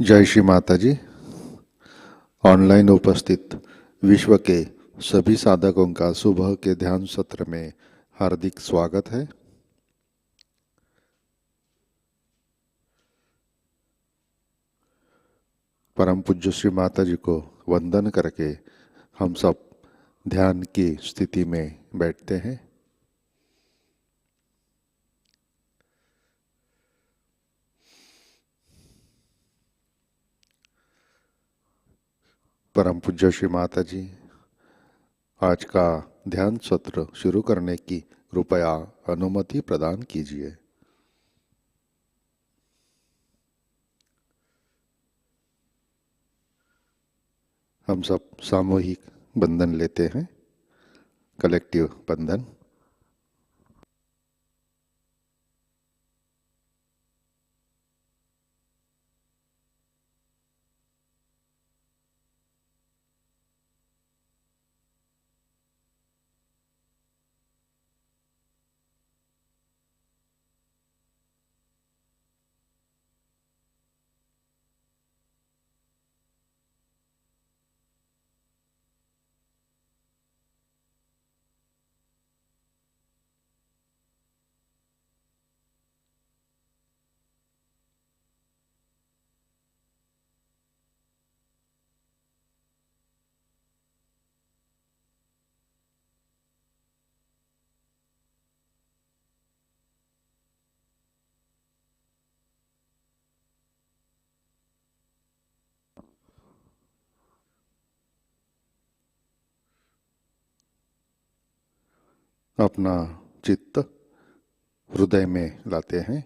जय श्री माताजी। ऑनलाइन उपस्थित विश्व के सभी साधकों का सुबह के ध्यान सत्र में हार्दिक स्वागत है। परम पूज्य श्री माताजी को वंदन करके हम सब ध्यान की स्थिति में बैठते हैं। परम पूज्य श्री माताजी आज का ध्यान सत्र शुरू करने की कृपया अनुमति प्रदान कीजिए। हम सब सामूहिक बंधन लेते हैं, कलेक्टिव बंधन। अपना चित्त हृदय में लाते हैं।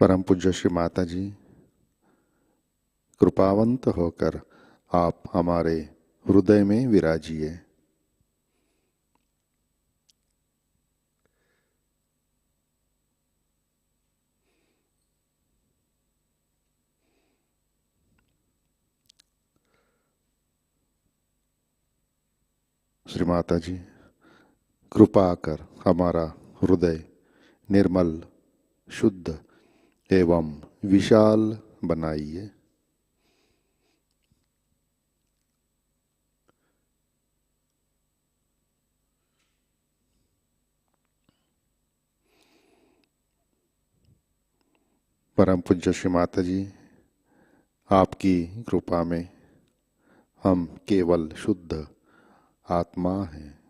परम पूज्य श्री माताजी कृपावंत होकर आप हमारे हृदय में विराजिए। श्री माताजी कृपा कर हमारा हृदय निर्मल, शुद्ध एवं विशाल बनाइए। परम पूज्य श्री माताजी आपकी कृपा में हम केवल शुद्ध आत्मा हैं।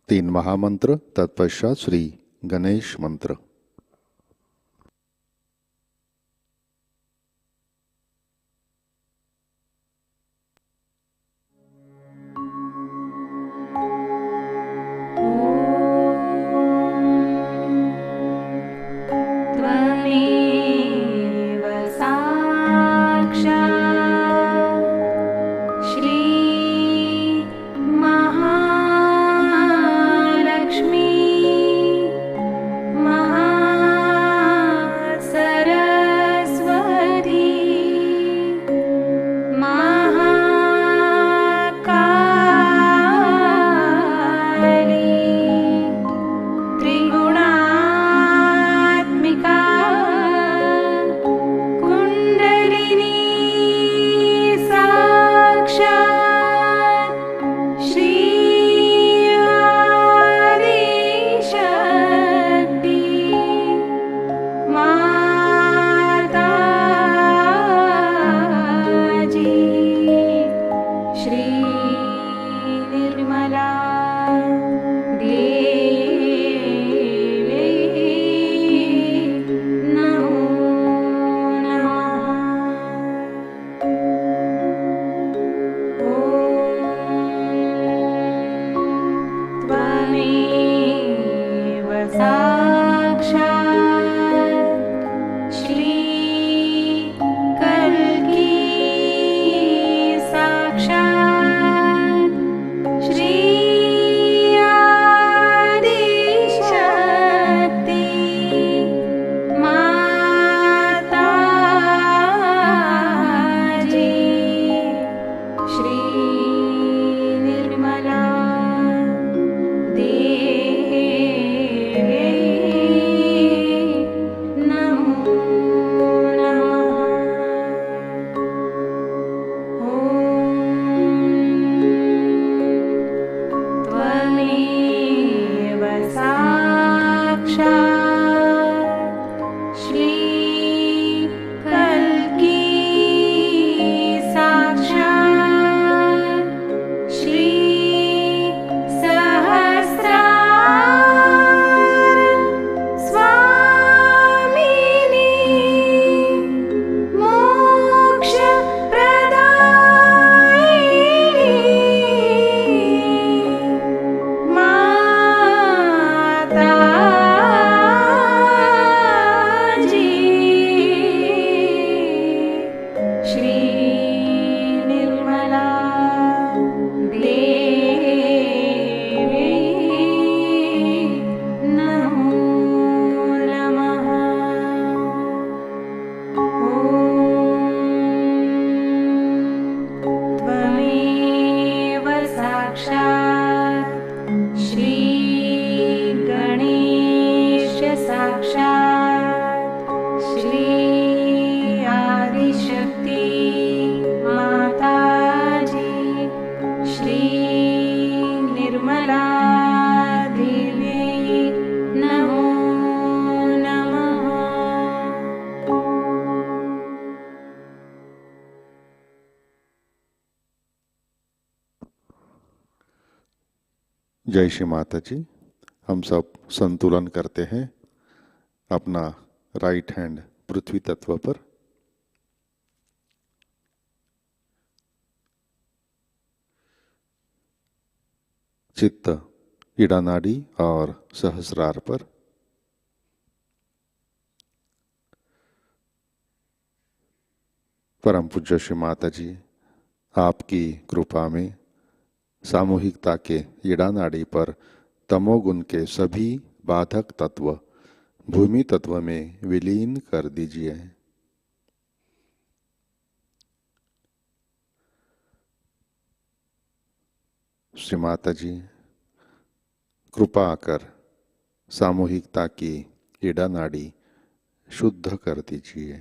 तीन महामंत्र, तत्पश्चात श्री गणेश मंत्र। श्री निर्मला देवी नमो नमः। जय श्री माता जी। हम सब संतुलन करते हैं, अपना राइट हैंड पृथ्वी तत्व पर, चित्त इड़ा नाड़ी और सहस्रार पर, परम पूज्य श्री माता जी आपकी कृपा में सामूहिकता के इड़ा नाड़ी पर तमोगुण के सभी बाधक तत्व भूमि तत्व में विलीन कर दीजिए। श्री माता जी कृपा कर सामूहिकता की इड़ा नाड़ी शुद्ध कर दीजिए।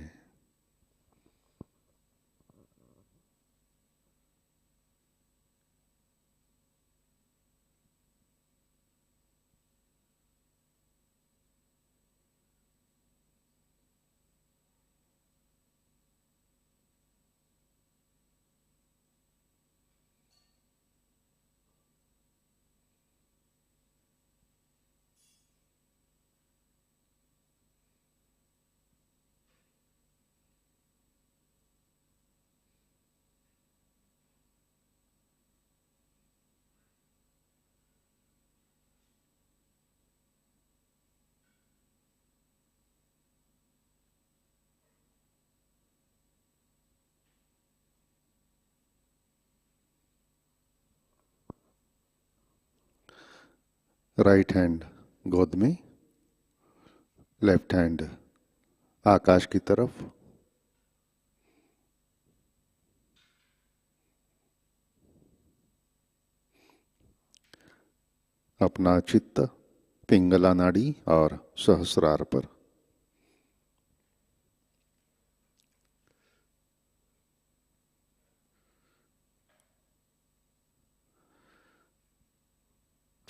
राइट हैंड गोद में, लेफ्ट हैंड आकाश की तरफ, अपना चित्त पिंगला नाड़ी और सहस्रार पर,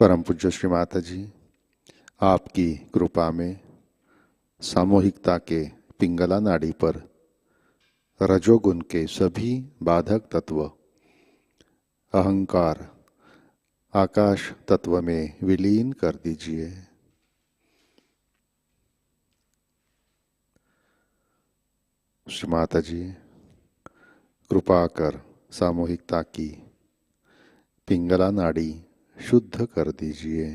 परम पूज्य श्री माता जी आपकी कृपा में सामूहिकता के पिंगला नाड़ी पर रजोगुण के सभी बाधक तत्व अहंकार आकाश तत्व में विलीन कर दीजिए। श्री माता जी कृपा कर सामूहिकता की पिंगला नाड़ी शुद्ध कर दीजिए।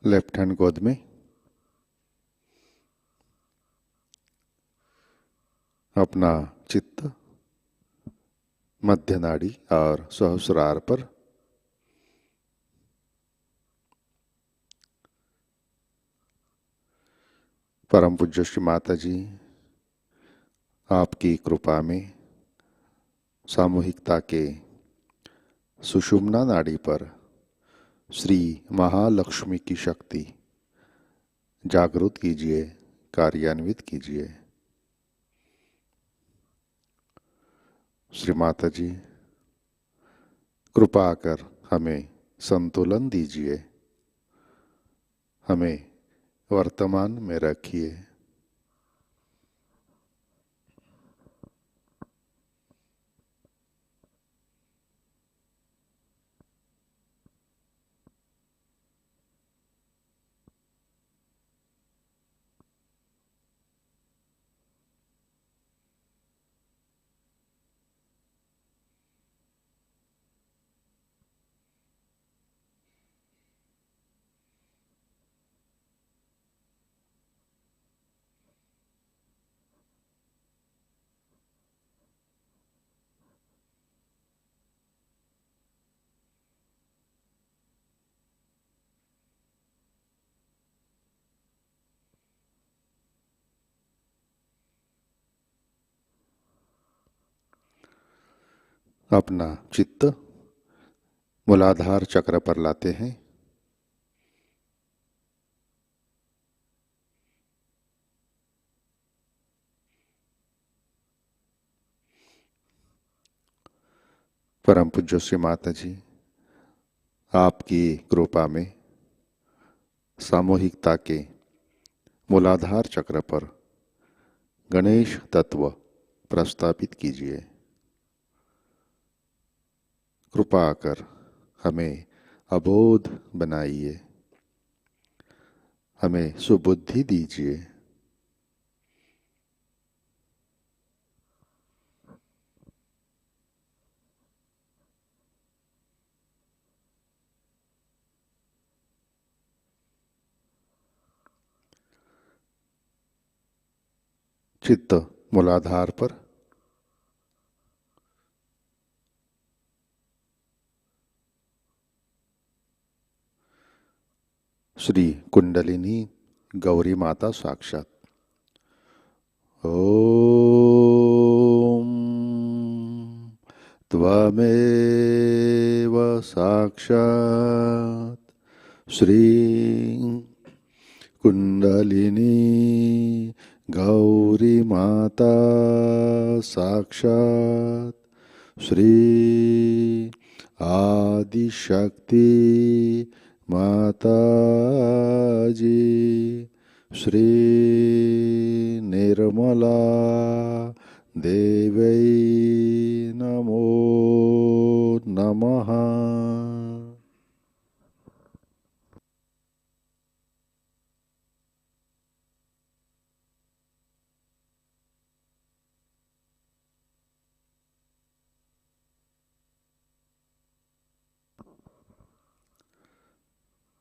लेफ्ट हैंड गोद में, अपना चित्त मध्य नाड़ी और सहस्रार पर, परम पूज्य श्री माता जी आपकी कृपा में सामूहिकता के सुषुम्ना नाड़ी पर श्री महालक्ष्मी की शक्ति जागृत कीजिए, कार्यान्वित कीजिए। श्री माता जी कृपा कर हमें संतुलन दीजिए, हमें वर्तमान में रखिए। अपना चित्त मूलाधार चक्र पर लाते हैं। परम पूज्य श्री माता जी, आपकी कृपा में सामूहिकता के मूलाधार चक्र पर गणेश तत्व प्रस्तापित कीजिए। कृपा कर हमें अबोध बनाइए, हमें सुबुद्धि दीजिए। चित्त मूलाधार पर श्री कुंडलिनी गौरी माता साक्षात। ओम त्वमेव साक्षात श्री कुंडलिनी गौरी माता साक्षात श्री आदिशक्ति माताजी श्री निर्मला देवै नमो नमः।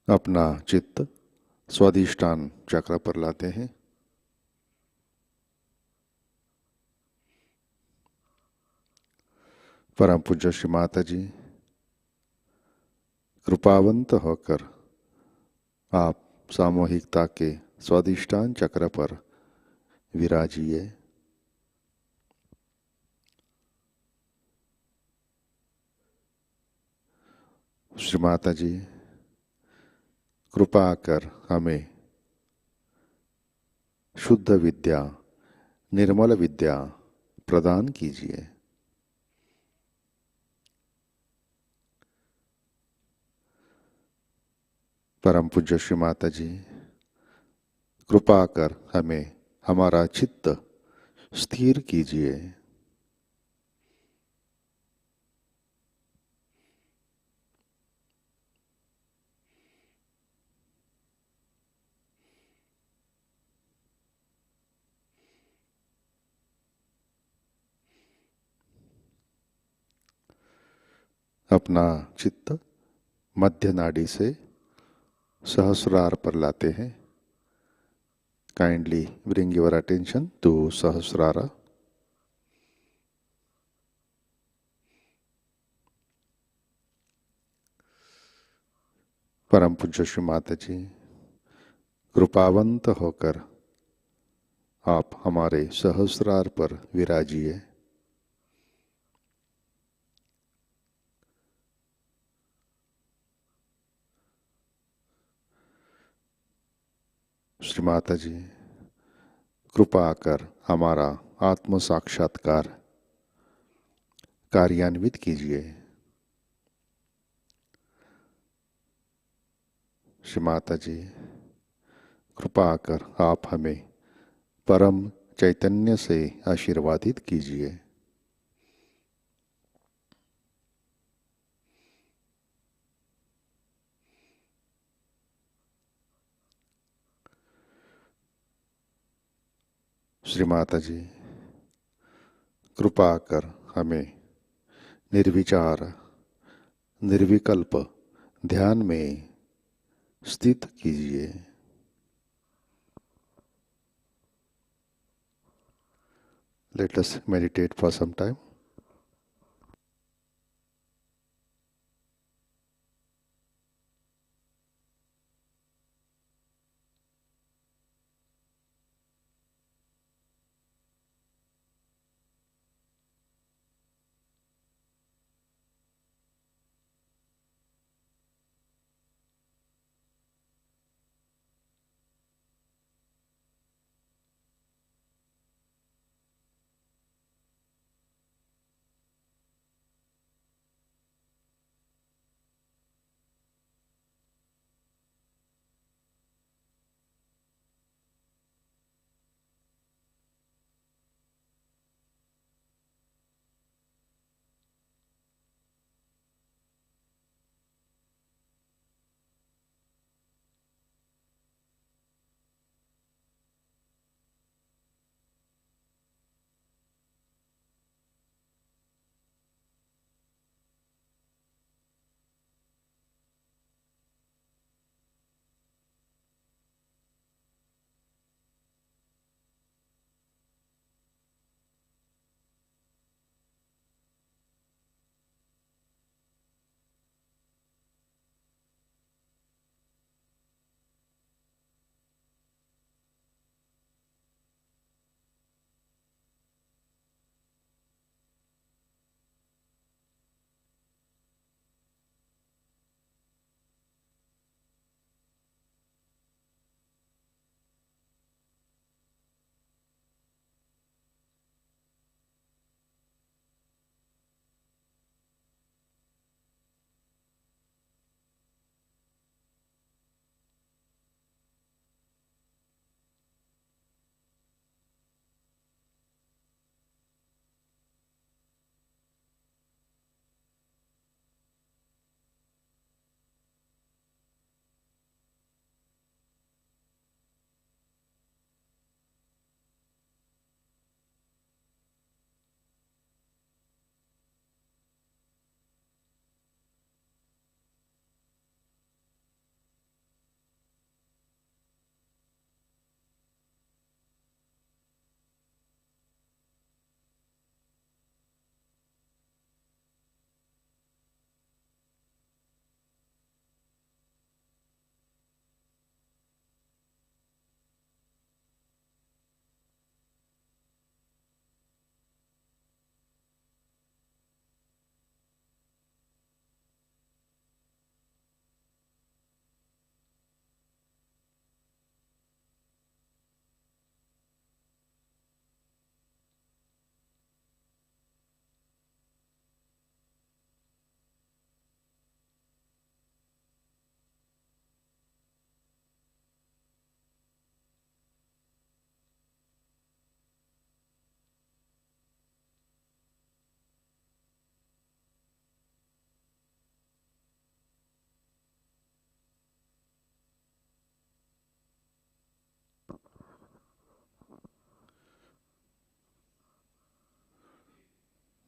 अपना चित्त स्वाधिष्ठान चक्र पर लाते हैं। परम पूज्य श्री माता जी, कृपावंत होकर आप सामूहिकता के स्वाधिष्ठान चक्र पर विराजिए। श्री माता जी, कृपा कर हमें शुद्ध विद्या, निर्मल विद्या प्रदान कीजिए। परम पूज्य श्री माता जी, कृपा कर हमें हमारा चित्त स्थिर कीजिए। अपना चित्त मध्य नाड़ी से सहस्रार पर लाते हैं। Kindly bring your attention to Sahasrara. परम पूज्य श्री माता जी, कृपावंत होकर आप हमारे सहस्रार पर विराजिए। श्री माता जी, कृपा कर हमारा आत्म साक्षात्कार कार्यान्वित कीजिए। श्री माता जी, कृपा कर आप हमें परम चैतन्य से आशीर्वादित कीजिए। श्री माता जी, कृपा कर हमें निर्विचार निर्विकल्प ध्यान में स्थित कीजिए। Let us meditate for some time.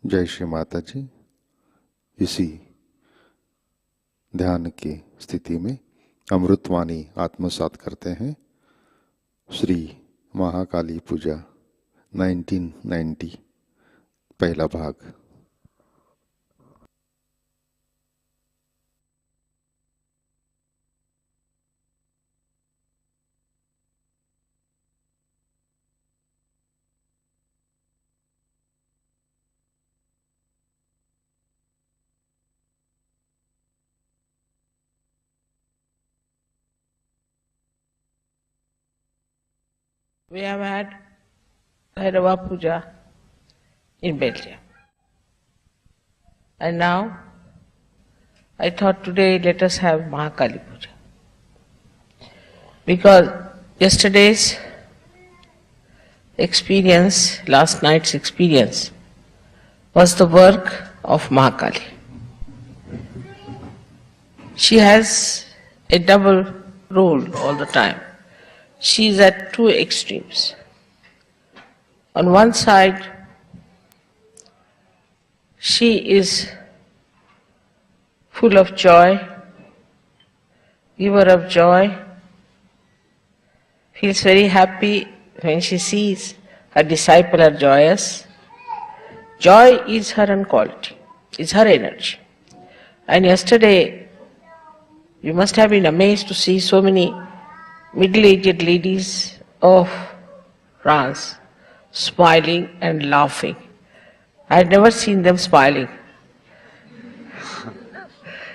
जय श्री माता जी। इसी ध्यान की स्थिति में अमृतवाणी आत्मसात करते हैं। श्री महाकाली पूजा 1990 पहला भाग। We have had Sahajayoga Puja in Belgium. And now I thought today let us have Mahakali Puja. Because yesterday's experience, last night's experience, was the work of Mahakali. She has a double role all the time. She is at two extremes. On one side, she is full of joy, giver of joy, feels very happy when she sees her disciple are joyous. Joy is her own quality, is her energy. And yesterday, you must have been amazed to see so many middle-aged ladies of France smiling and laughing. I had never seen them smiling.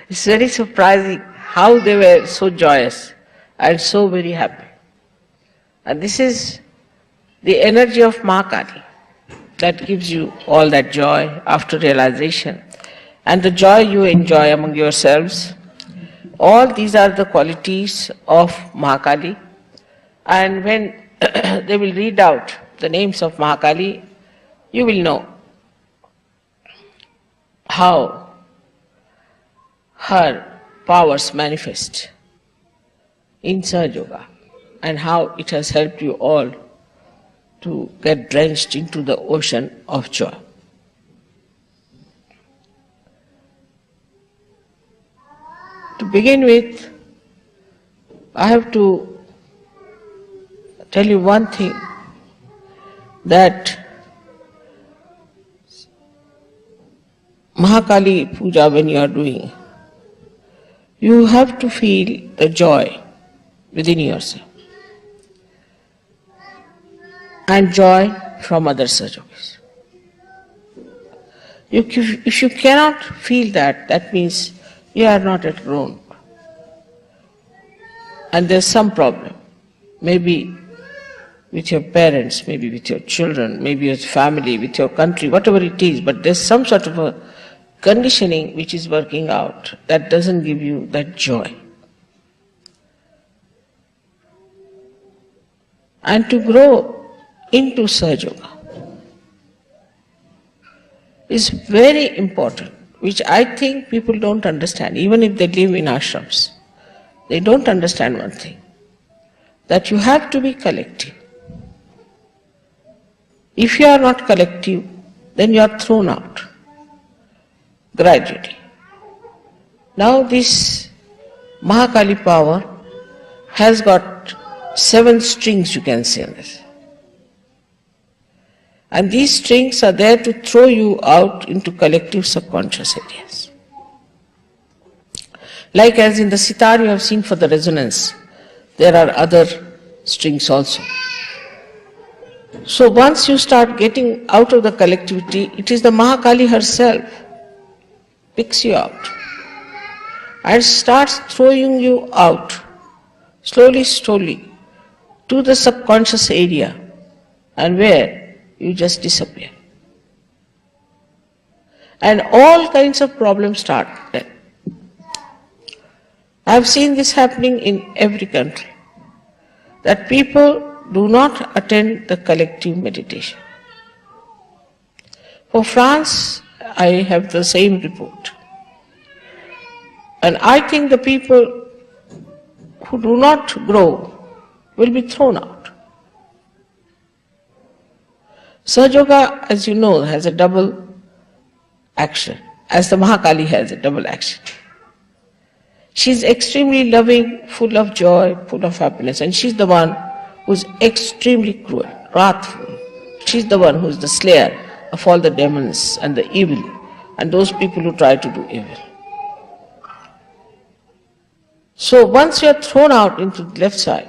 It's very surprising how they were so joyous and so very happy. And this is the energy of Mahakali that gives you all that joy after realization and the joy you enjoy among yourselves. All these are the qualities of Mahakali, and when they will read out the names of Mahakali, you will know how her powers manifest in Sahajayoga and how it has helped you all to get drenched into the ocean of joy. To begin with, I have to tell you one thing, that Mahakali Puja when you are doing, you have to feel the joy within yourself and joy from other Sahajogis. If you cannot feel that, that means you are not yet grown. And there's some problem. Maybe with your parents, maybe with your children, maybe with family, with your country, whatever it is, but there's some sort of a conditioning which is working out that doesn't give you that joy. And to grow into Sahajayoga is very important, which I think people don't understand, even if they live in ashrams. They don't understand one thing, that you have to be collective. If you are not collective, then you are thrown out gradually. Now this Mahakali power has got 7 strings, you can say, on this. And these strings are there to throw you out into collective subconscious areas. Like as in the sitar you have seen for the resonance, there are other strings also. So once you start getting out of the collectivity, it is the Mahakali herself picks you out and starts throwing you out slowly, slowly to the subconscious area, and where you just disappear. And all kinds of problems start then. I have seen this happening in every country, that people do not attend the collective meditation. For France, I have the same report. And I think the people who do not grow will be thrown out. Sahajayoga, as you know, has a double action, as the Mahakali has a double action. She's extremely loving, full of joy, full of happiness, and she's the one who's extremely cruel, wrathful. She's the one who's the slayer of all the demons and the evil and those people who try to do evil. So once you are thrown out into the left side,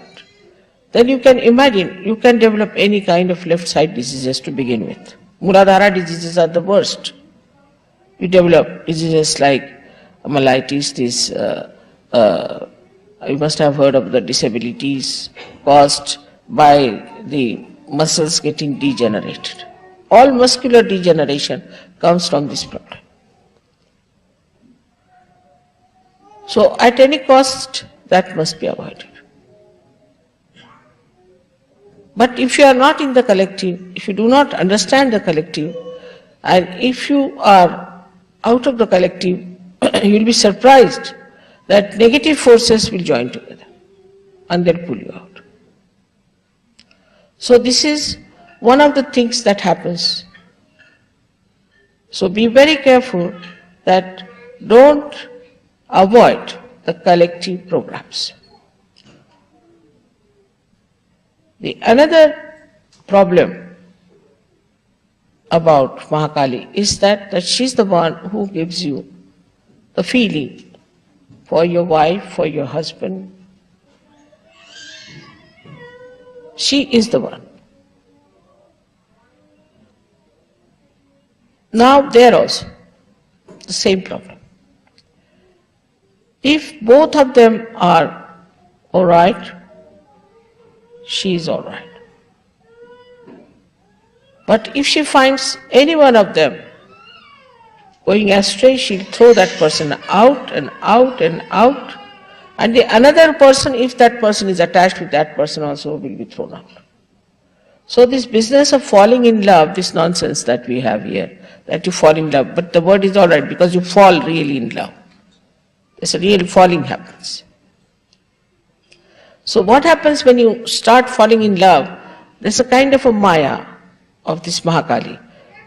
then you can imagine, you can develop any kind of left side diseases to begin with. Muladhara diseases are the worst. You develop diseases like myelitis, you must have heard of the disabilities caused by the muscles getting degenerated. All muscular degeneration comes from this problem. So at any cost, that must be avoided. But if you are not in the collective, if you do not understand the collective, and if you are out of the collective, you will be surprised that negative forces will join together and they'll pull you out. So this is one of the things that happens. So be very careful that don't avoid the collective programs. The another problem about Mahakali is that she's the one who gives you the feeling for your wife, for your husband. She is the one. Now there also, the same problem. If both of them are all right, she is all right. But if she finds any one of them going astray, she'll throw that person out and out and out. And the another person, if that person is attached with that person also, will be thrown out. So this business of falling in love, this nonsense that we have here, that you fall in love, but the word is all right because you fall really in love. There's a real falling happens. So what happens when you start falling in love, there's a kind of a maya of this Mahakali.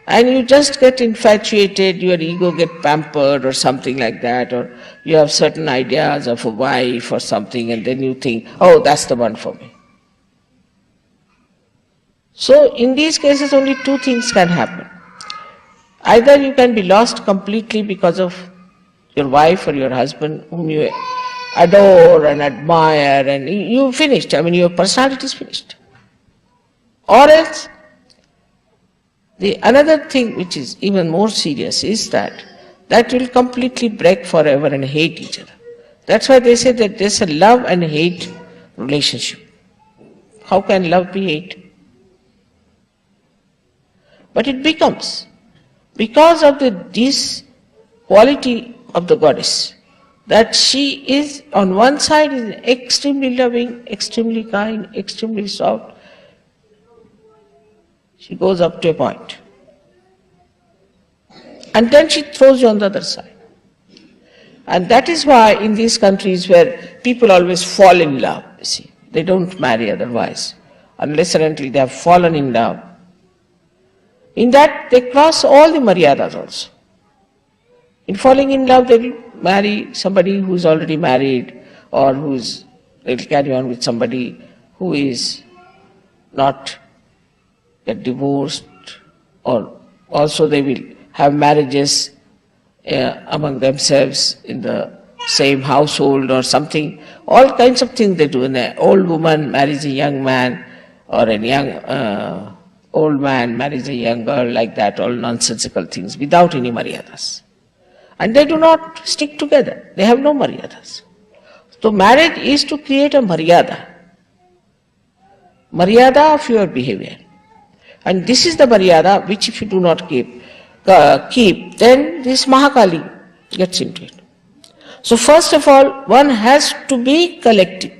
And you just get infatuated, your ego get pampered or something like that, or you have certain ideas of a wife or something, and then you think, oh, that's the one for me. So in these cases only two things can happen. Either you can be lost completely because of your wife or your husband whom you adore and admire, and you finished, your personality is finished. Or else, the another thing which is even more serious is that will completely break forever and hate each other. That's why they say that there's a love and hate relationship. How can love be hate? But it becomes, because of this quality of the goddess, that she is on one side is extremely loving, extremely kind, extremely soft. She goes up to a point. And then she throws you on the other side. And that is why in these countries where people always fall in love, you see, they don't marry otherwise, unless and until they have fallen in love. In that they cross all the maryadas also. In falling in love, they will marry somebody who is already married, or they will carry on with somebody who is not get divorced, or also they will have marriages among themselves in the same household or something. All kinds of things they do. An old woman marries a young man, or a young old man marries a young girl, like that, all nonsensical things without any maryadas. And they do not stick together. They have no maryadas. So marriage is to create a maryada of your behavior. And this is the maryada which if you do not keep, then this Mahakali gets into it. So first of all, one has to be collective.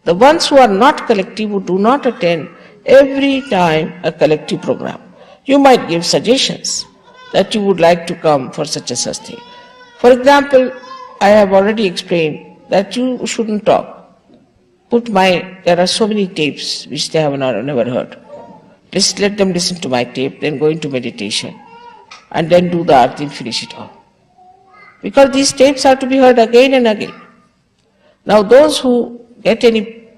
The ones who are not collective, who do not attend every time a collective program, you might give suggestions that you would like to come for such a such thing. For example, I have already explained that you shouldn't talk. There are so many tapes which they have never heard. Just let them listen to my tape, then go into meditation. and then do the arti and finish it off. Because these tapes are to be heard again and again. Now those who get any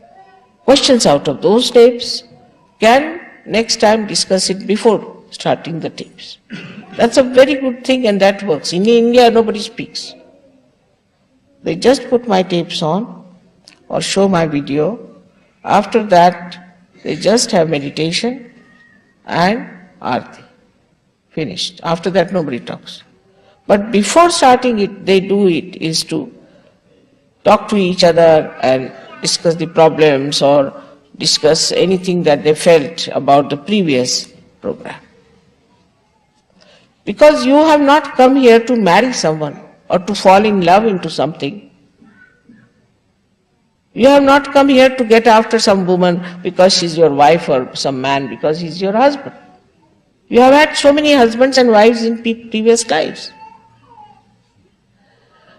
questions out of those tapes can next time discuss it before starting the tapes. That's a very good thing and that works. In India nobody speaks. They just put my tapes on or show my video. After that they just have meditation and arti. Finished. After that nobody talks. But before starting it, they do it is to talk to each other and discuss the problems or discuss anything that they felt about the previous program. Because you have not come here to marry someone or to fall in love into something. You have not come here to get after some woman because she's your wife or some man because he's your husband. You have had so many husbands and wives in previous lives.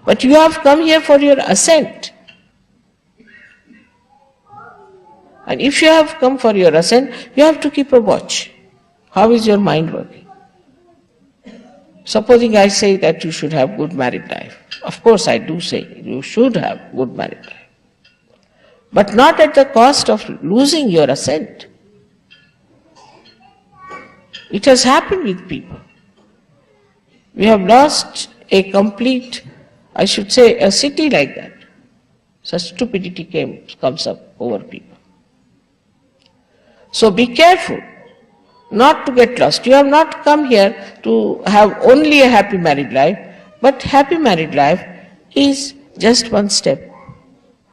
But you have come here for your ascent. And if you have come for your ascent, you have to keep a watch. How is your mind working? Supposing I say that you should have good married life. Of course I do say you should have good married life. But not at the cost of losing your ascent. It has happened with people. We have lost a complete, I should say, a city like that. Such stupidity comes up over people. So be careful not to get lost. You have not come here to have only a happy married life, but happy married life is just one step.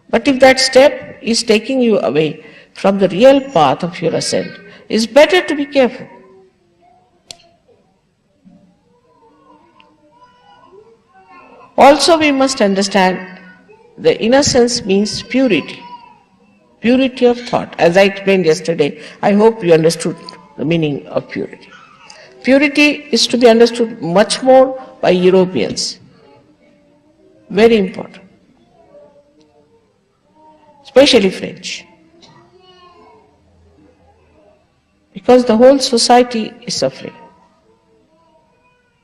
But if that step is taking you away from the real path of your ascent, it's better to be careful. Also we must understand the innocence means purity. Purity of thought. As I explained yesterday, I hope you understood the meaning of purity. Purity is to be understood much more by Europeans. Very important. Especially French. Because the whole society is suffering.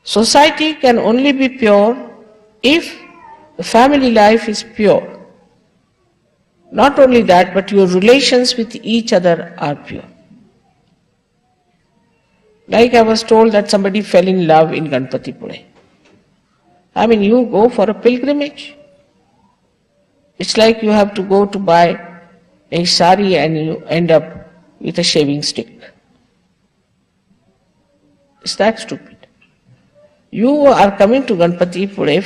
Society can only be pure if the family life is pure. Not only that, but your relations with each other are pure. Like I was told that somebody fell in love in Ganpati Pune. I mean, you go for a pilgrimage. It's like you have to go to buy a sari and you end up with a shaving stick. Is that stupid? You are coming to Ganpati Pune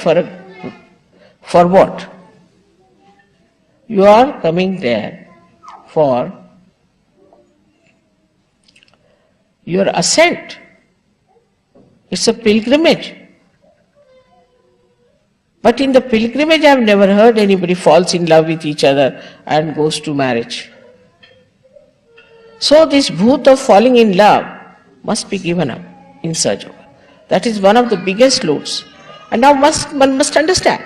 for what? You are coming there for your ascent. It's a pilgrimage. But in the pilgrimage I have never heard anybody falls in love with each other and goes to marriage. So this bhoot of falling in love must be given up in Sahajayoga. That is one of the biggest loads. And now one must understand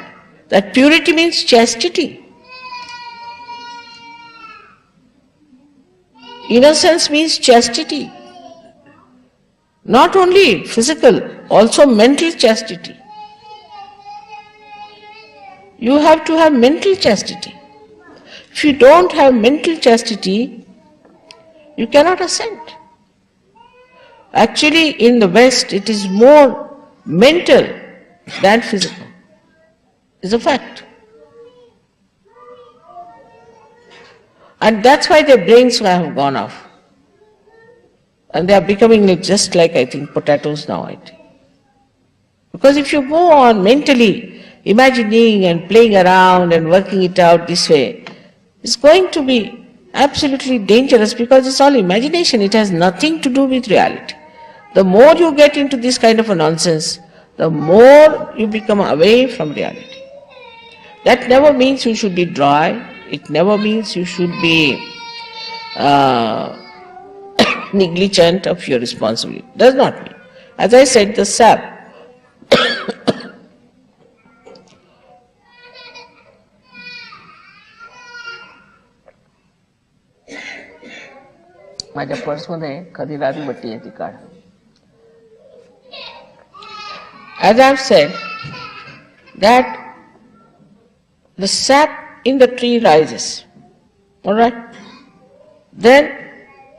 that purity means chastity. Innocence means chastity. Not only physical, also mental chastity. You have to have mental chastity. If you don't have mental chastity, you cannot ascend. Actually, in the West, it is more mental than physical. It's a fact. And that's why their brains have gone off. And they are becoming just like, I think, potatoes now, I think. Because if you go on mentally imagining and playing around and working it out this way, it's going to be absolutely dangerous because it's all imagination. It has nothing to do with reality. The more you get into this kind of a nonsense, the more you become away from reality. That never means you should be dry. It never means you should be negligent of your responsibility. Does not mean. As I said, the sap माझ्या पर्समध्ये खरी लादी बट्टी आहे ती काढ. As I have said, that the sap in the tree rises, all right? Then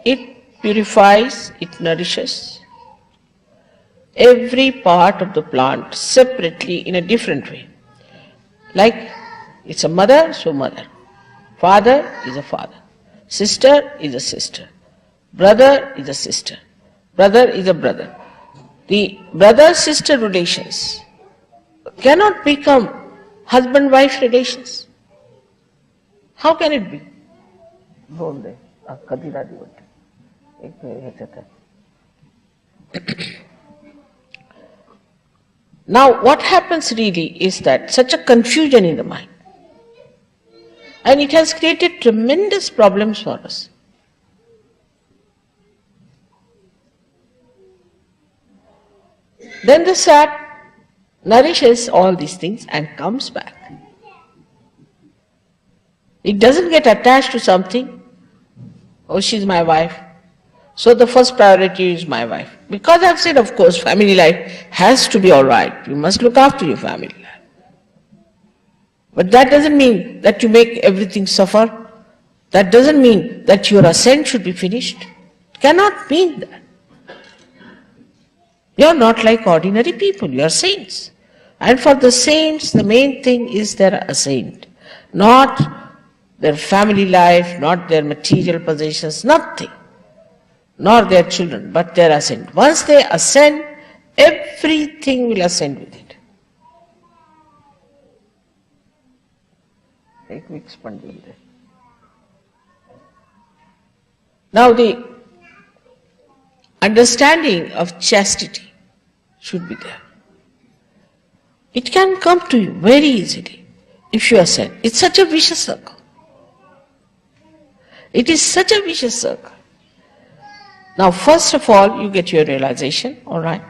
it purifies, it nourishes every part of the plant separately in a different way. Like it's a mother, so mother. Father is a father. Sister is a sister. Brother is a sister. Brother is a brother. The brother-sister relations cannot become husband-wife relations. How can it be? Now what happens really is that such a confusion in the mind, and it has created tremendous problems for us. Then the sap nourishes all these things and comes back. It doesn't get attached to something. Oh, she's my wife, so the first priority is my wife. Because I've said, of course, family life has to be all right. You must look after your family life. But that doesn't mean that you make everything suffer. That doesn't mean that your ascent should be finished. It cannot mean that. You are not like ordinary people, you are saints. And for the saints, the main thing is their ascent. Not their family life, not their material possessions, nothing. Nor their children, but their ascent. Once they ascend, everything will ascend with it. Now the understanding of chastity should be there. It can come to you very easily if you ascend. It's such a vicious circle. It is such a vicious circle. Now first of all, you get your realization, all right.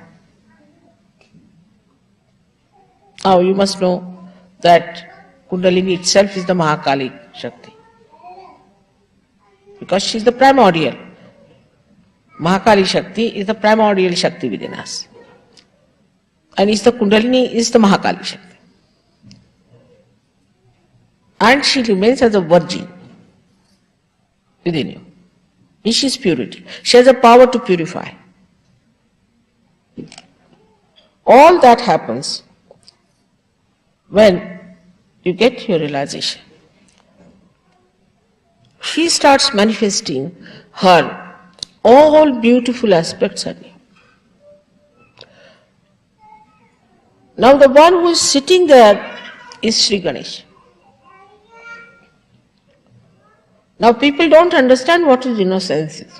Now you must know that Kundalini itself is the Mahakali Shakti. Because she is the primordial. Mahakali Shakti is the primordial Shakti within us. And the Kundalini is the Mahakali Shakti. And she remains as a virgin within you. And she is purity. She has a power to purify. All that happens when you get your realization. She starts manifesting her all beautiful aspects on you. Now the one who is sitting there is Shri Ganesha. Now people don't understand what is innocence is.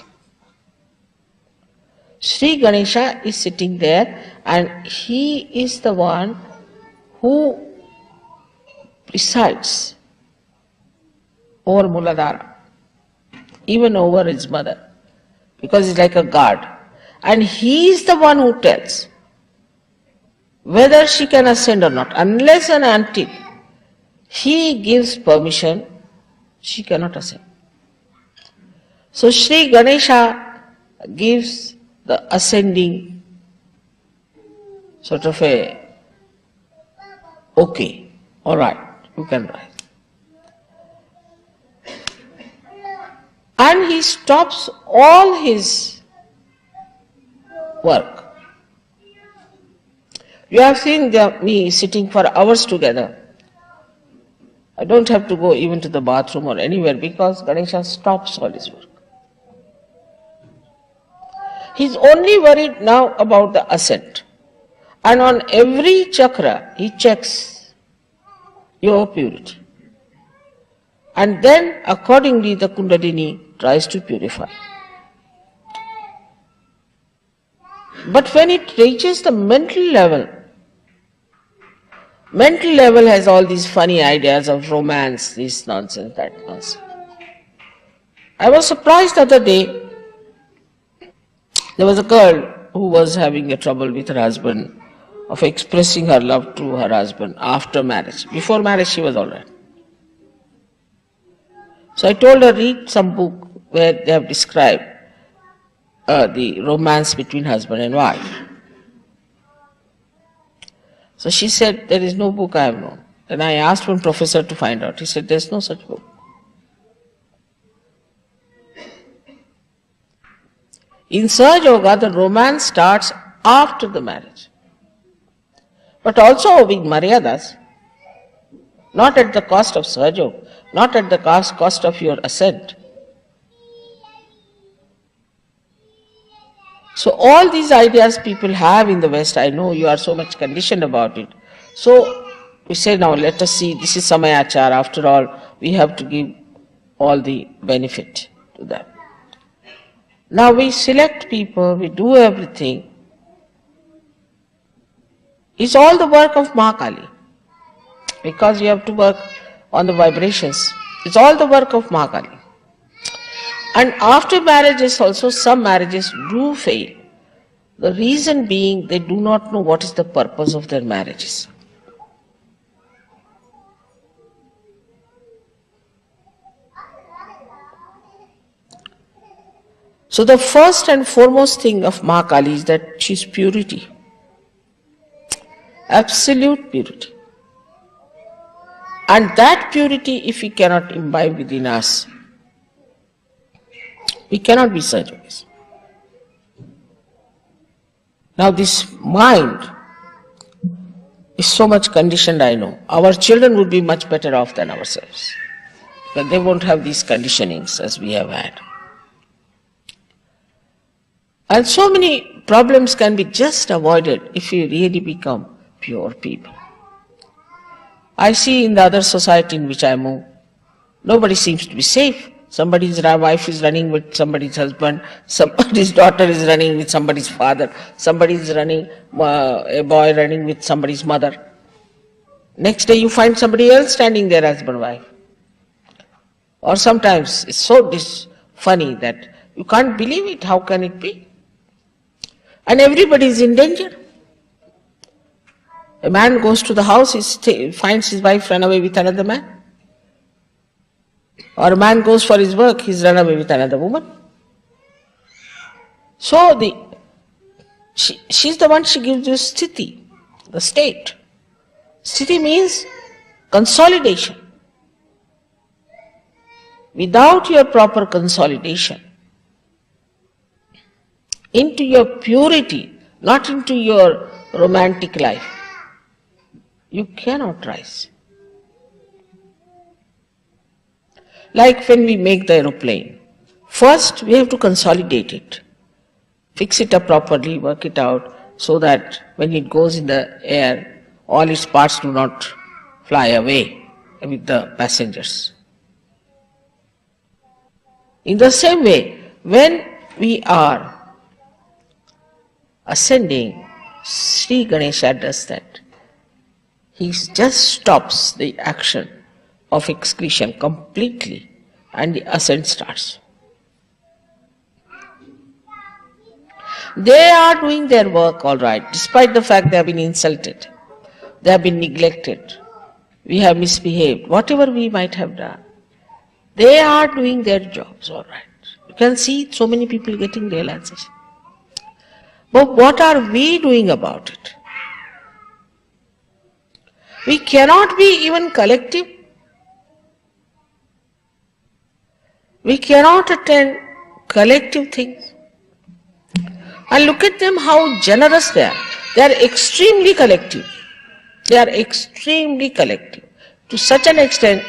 Shri Ganesha is sitting there and he is the one who presides over Muladhara, even over his mother, because he's like a guard. And he is the one who tells whether she can ascend or not. Unless and until he gives permission, she cannot ascend. So Shri Ganesha gives the ascending sort of a okay, all right, you can rise. And he stops all his work. You have seen me sitting for hours together. I don't have to go even to the bathroom or anywhere because Ganesha stops all his work. He's only worried now about the ascent. And on every chakra, he checks your purity. And then, accordingly, the Kundalini tries to purify. But when it reaches the mental level has all these funny ideas of romance, this nonsense, that nonsense. I was surprised the other day. There was a girl who was having a trouble with her husband of expressing her love to her husband after marriage. Before marriage she was all right. So I told her, read some book where they have described the romance between husband and wife. So she said, there is no book I have known. And I asked one professor to find out. He said, there is no such book. In Sahajayoga, the romance starts after the marriage. But also with Maryadas, not at the cost of Sahajayoga, not at the cost of your ascent. So all these ideas people have in the West, I know you are so much conditioned about it. So we say, now let us see, this is Samayachar, after all, we have to give all the benefit to them. Now we select people, we do everything. It's all the work of Mahakali, because you have to work on the vibrations. It's all the work of Mahakali. And after marriages also, some marriages do fail. The reason being, they do not know what is the purpose of their marriages. So the first and foremost thing of Mahakali is that she is purity. Absolute purity. And that purity, if we cannot imbibe within us, we cannot be Sahajayogas. Now this mind is so much conditioned, I know. Our children would be much better off than ourselves, but they won't have these conditionings as we have had. And so many problems can be just avoided if we really become pure people. I see in the other society in which I move, nobody seems to be safe. Somebody's wife is running with somebody's husband, somebody's daughter is running with somebody's father, somebody's running, a boy running with somebody's mother. Next day you find somebody else standing there, husband and wife. Or sometimes it's so funny that you can't believe it, how can it be? And everybody is in danger. A man goes to the house, he finds his wife run away with another man. Or a man goes for his work, he's run away with another woman. So she's the one, she gives you sthiti, the state. Sthiti means consolidation. Without your proper consolidation into your purity, not into your romantic life, you cannot rise. Like when we make the aeroplane, first we have to consolidate it, fix it up properly, work it out so that when it goes in the air, all its parts do not fly away with the passengers. In the same way, when we are ascending, Shri Ganesha does that. He just stops the action of excretion completely and the ascent starts. They are doing their work all right, despite the fact they have been insulted, they have been neglected, we have misbehaved, whatever we might have done. They are doing their jobs all right. You can see so many people getting realization. But what are we doing about it? We cannot be even collective. We cannot attend collective things. And look at them, how generous they are. They are extremely collective. They are extremely collective. To such an extent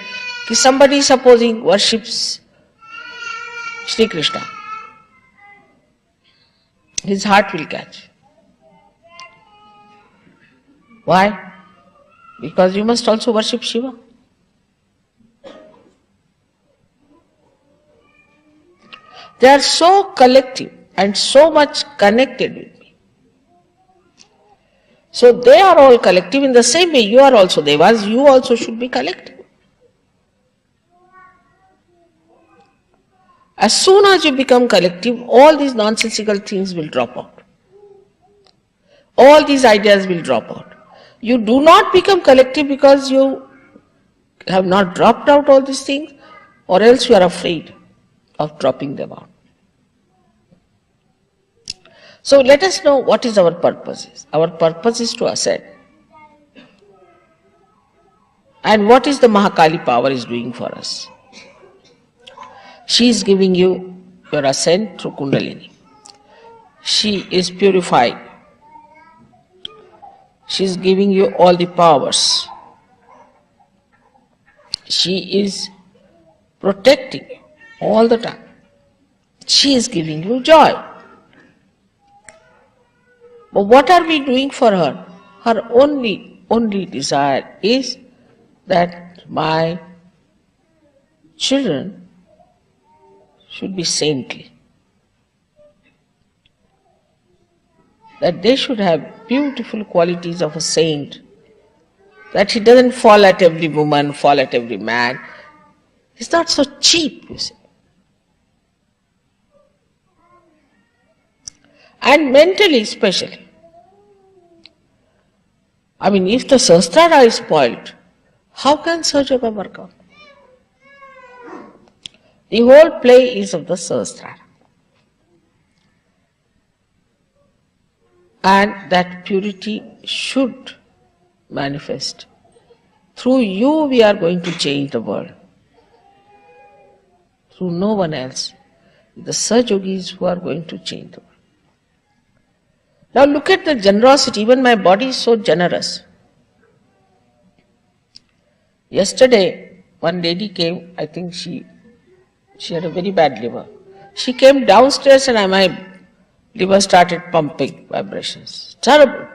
that somebody, supposing, worships Shri Krishna, his heart will catch. Why? Because you must also worship Shiva. They are so collective and so much connected with me. So they are all collective. In the same way, you are also devas, you also should be collective. As soon as you become collective, all these nonsensical things will drop out. All these ideas will drop out. You do not become collective because you have not dropped out all these things, or else you are afraid of dropping them out. So let us know what is our purpose. Our purpose is to ascend. And what is the Mahakali power is doing for us? She is giving you your ascent through Kundalini. She is purifying. She is giving you all the powers. She is protecting you all the time. She is giving you joy. But what are we doing for her? Her only desire is that my children should be saintly. That they should have beautiful qualities of a saint. That he doesn't fall at every woman, fall at every man. He's not so cheap, you see. And mentally especially. I mean, if the Sahasrara is spoiled, how can Sahajayoga work out? The whole play is of the Sahasrara. And that purity should manifest. Through you we are going to change the world. Through no one else. The Sahajogis who are going to change the world. Now look at the generosity. Even my body is so generous. Yesterday, one lady came, I think she had a very bad liver. She came downstairs and my liver started pumping vibrations. Terrible.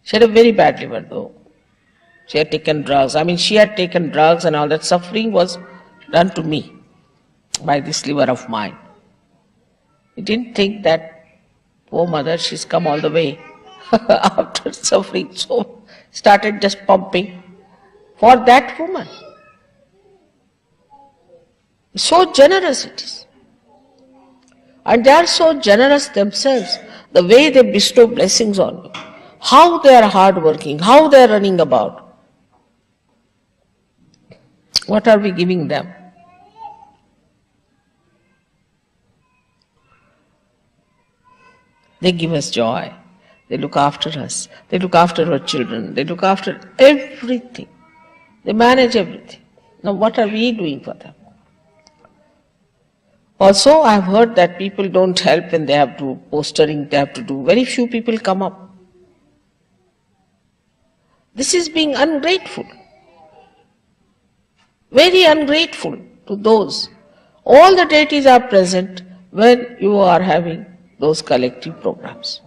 She had a very bad liver though. She had taken drugs. I mean, she had taken drugs and all that suffering was done to me by this liver of mine. I didn't think that, poor mother, she's come all the way after suffering, so started just pumping for that woman. So generous it is. And they are so generous themselves, the way they bestow blessings on you, how they are hardworking, how they are running about. What are we giving them? They give us joy. They look after us. They look after our children. They look after everything. They manage everything. Now what are we doing for them? Also, I have heard that people don't help when they have to postering, they have to do. Very few people come up. This is being ungrateful. Very ungrateful to those. All the deities are present when you are having those collective programs.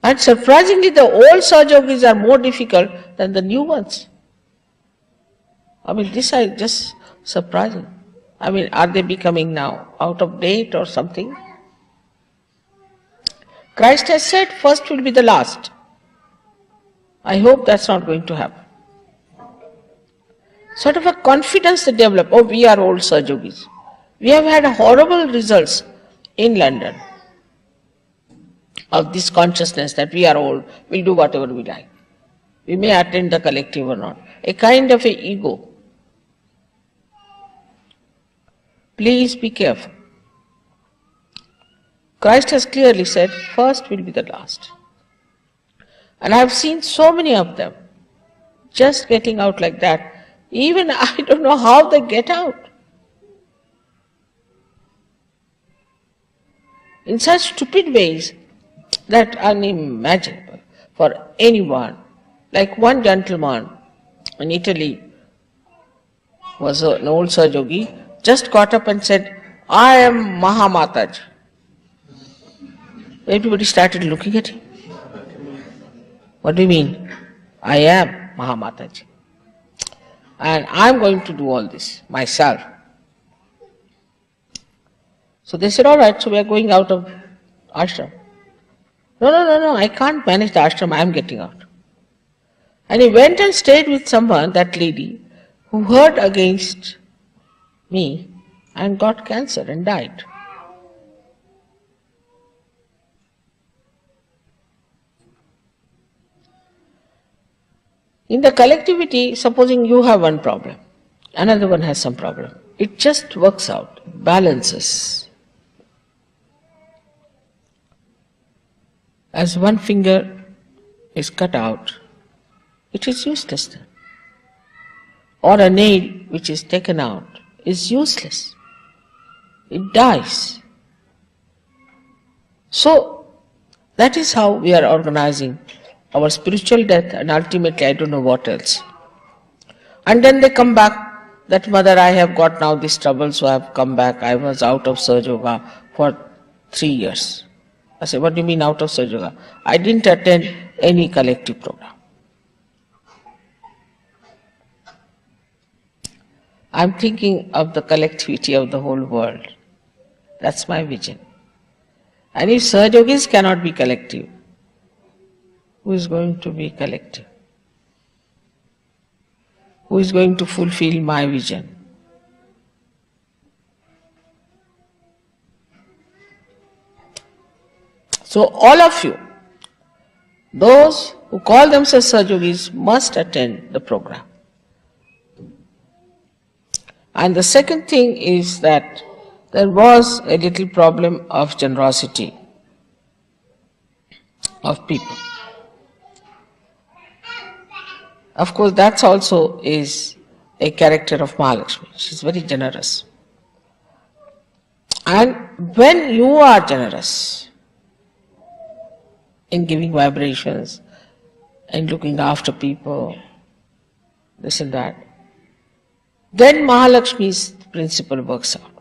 And surprisingly, the old Sahajogis are more difficult than the new ones. I mean, this is just surprising. I mean, are they becoming now out of date or something? Christ has said, first will be the last. I hope that's not going to happen. Sort of a confidence they develop, oh, we are old Sahajogis. We have had horrible results in London of this consciousness that we are old, we'll do whatever we like. We may attend the collective or not. A kind of a ego. Please be careful. Christ has clearly said, first will be the last. And I have seen so many of them just getting out like that. Even I don't know how they get out. In such stupid ways that are unimaginable for anyone. Like one gentleman in Italy was an old Sahajayogi, just got up and said, I am Mataji. Everybody started looking at him. What do you mean? I am Mataji. And I am going to do all this myself. So they said, all right, so we are going out of ashram. No, I can't manage the ashram, I am getting out. And he went and stayed with someone, that lady, who heard against me and got cancer and died. In the collectivity, supposing you have one problem, another one has some problem. It just works out, balances. As one finger is cut out, it is useless then. Or a nail which is taken out is useless. It dies. So, that is how we are organizing our spiritual death, and ultimately I don't know what else. And then they come back, that mother, I have got now this trouble, so I have come back. I was out of Sahajayoga for 3 years. I said, what do you mean out of Sahajayoga? I didn't attend any collective program. I'm thinking of the collectivity of the whole world. That's my vision. And if Sahajogis cannot be collective, who is going to be collective? Who is going to fulfill my vision? So all of you, those who call themselves Sahajogis, must attend the program. And the second thing is that there was a little problem of generosity of people. Of course, that also is a character of Mahalakshmi. She is very generous. And when you are generous in giving vibrations and looking after people, this and that, then Mahalakshmi's principle works out.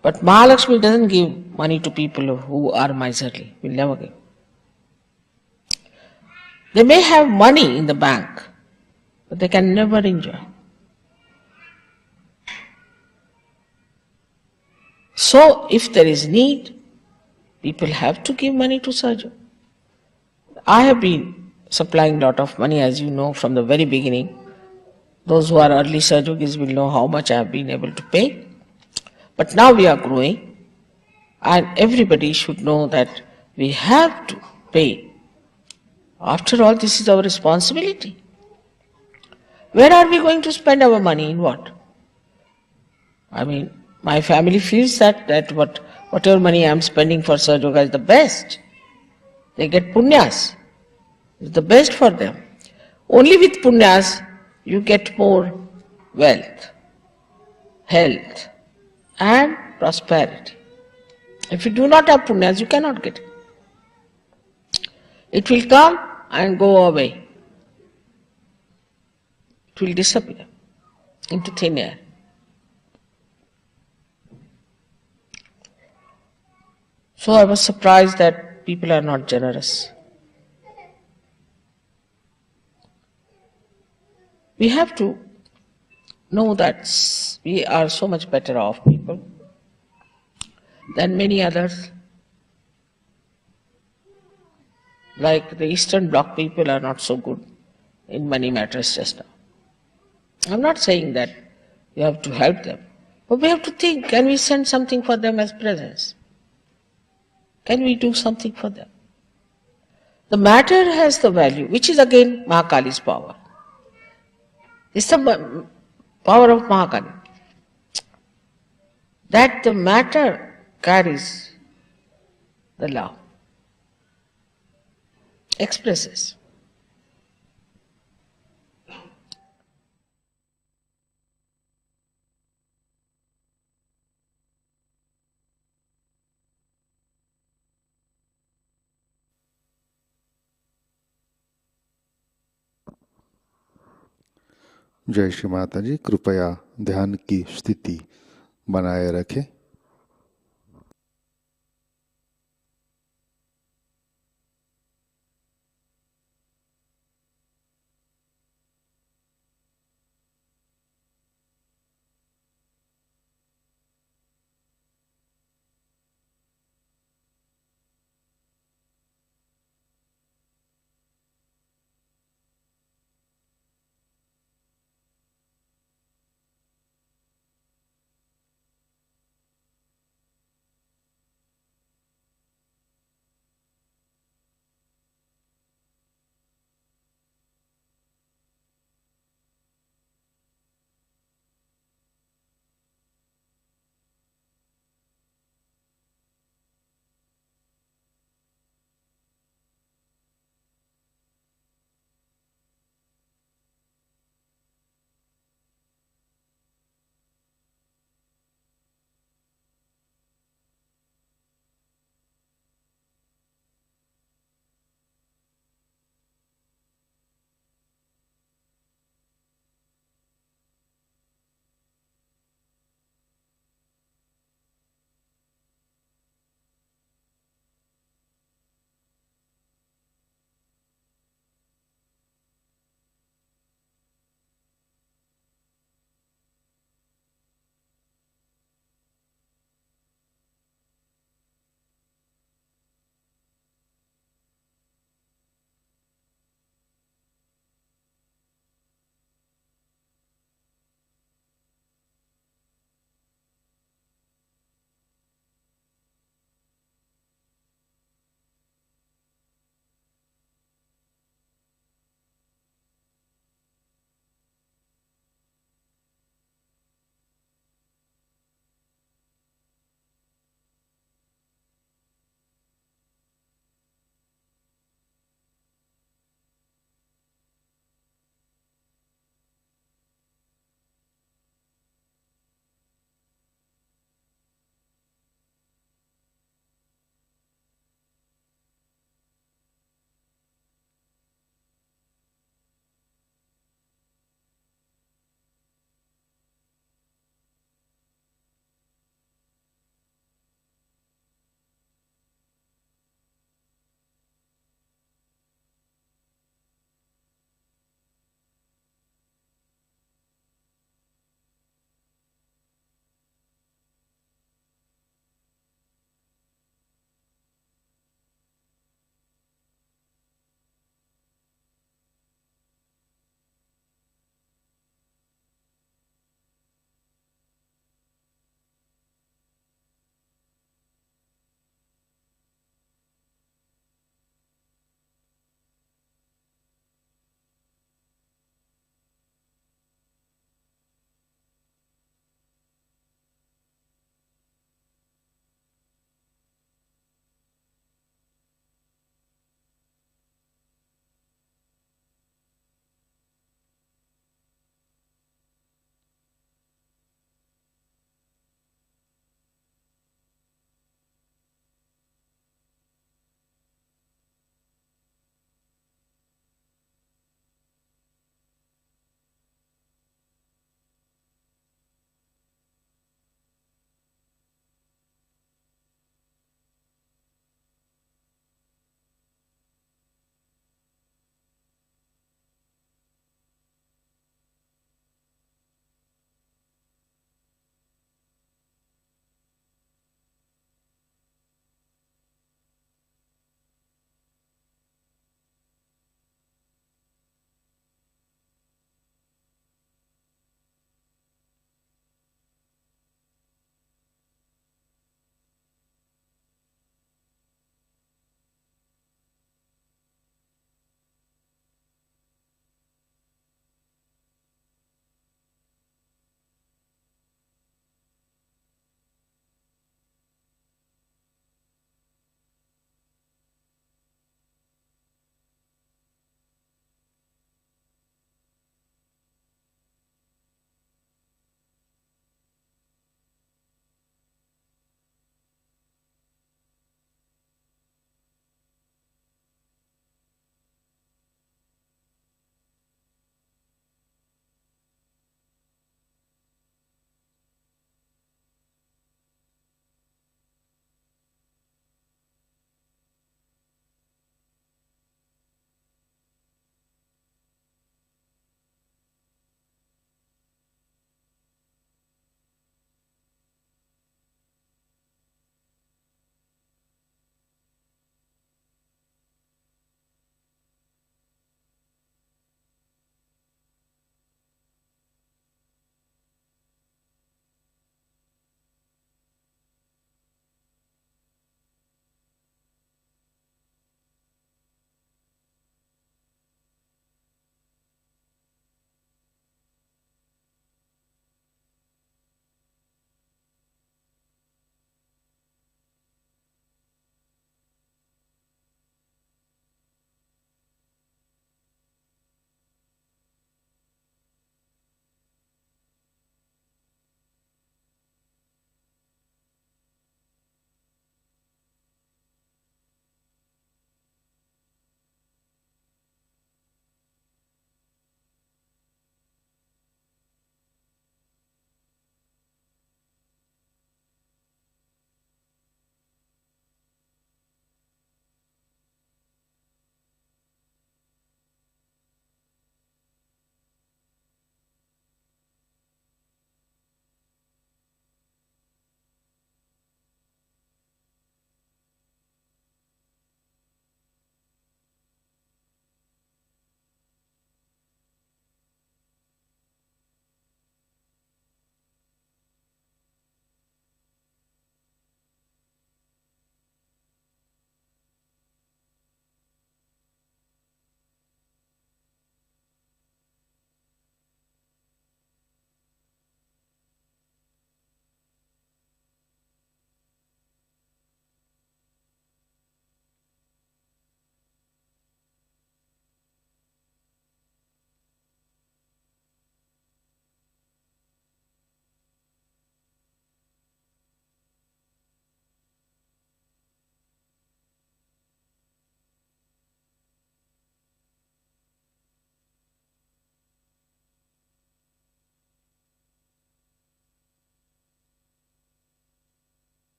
But Mahalakshmi doesn't give money to people who are miserly, will never give. They may have money in the bank, but they can never enjoy. So, if there is need, people have to give money to Sahaja. I have been supplying a lot of money, as you know, from the very beginning. Those who are early Sahajogis will know how much I have been able to pay. But now we are growing, and everybody should know that we have to pay. After all, this is our responsibility. Where are we going to spend our money? In what? I mean, my family feels that whatever money I am spending for Sahajayoga is the best. They get punyas. It's the best for them. Only with punyas you get more wealth, health, and prosperity. If you do not have punyas, you cannot get it. It will come and go away. It will disappear into thin air. So I was surprised that people are not generous. We have to know that we are so much better off people than many others. Like the Eastern Bloc people are not so good in money matters just now. I'm not saying that you have to help them, but we have to think, can we send something for them as presents? Can we do something for them? The matter has the value, which is again Mahakali's power. It's the power of Mahakali. That the matter carries the love, expresses. जय श्री माता जी, कृपया ध्यान की स्थिति बनाए रखें।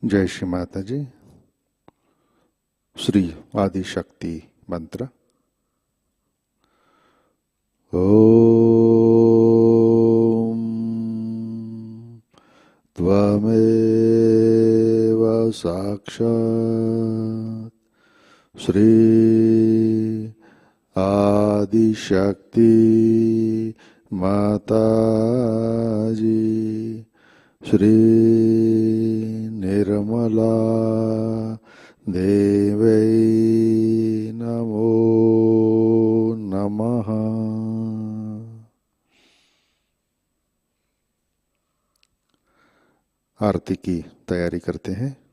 जय श्री माता जी। श्री आदि शक्ति मंत्र। ओम त्वमेव साक्षात् श्री आदि शक्ति माताजी श्री निर्मला देवै नमो नमः। आरती की तैयारी करते हैं।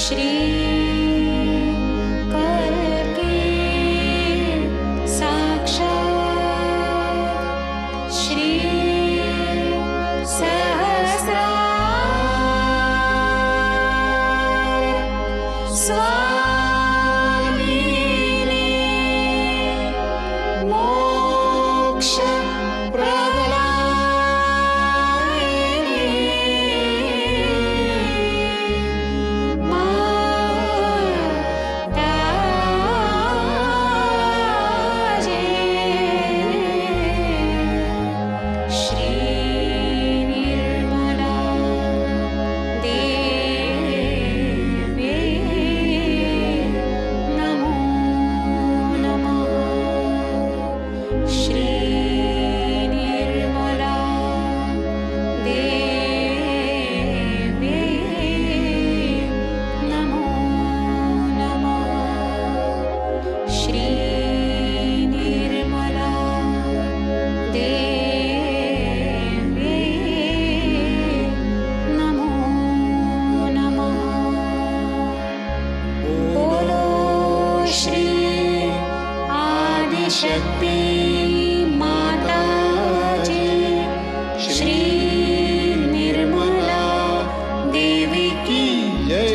श्री करके साक्षात् श्री सहस्रार स्वामिने मोक्ष शक्ति माताजी श्री निर्मला देवी की जय।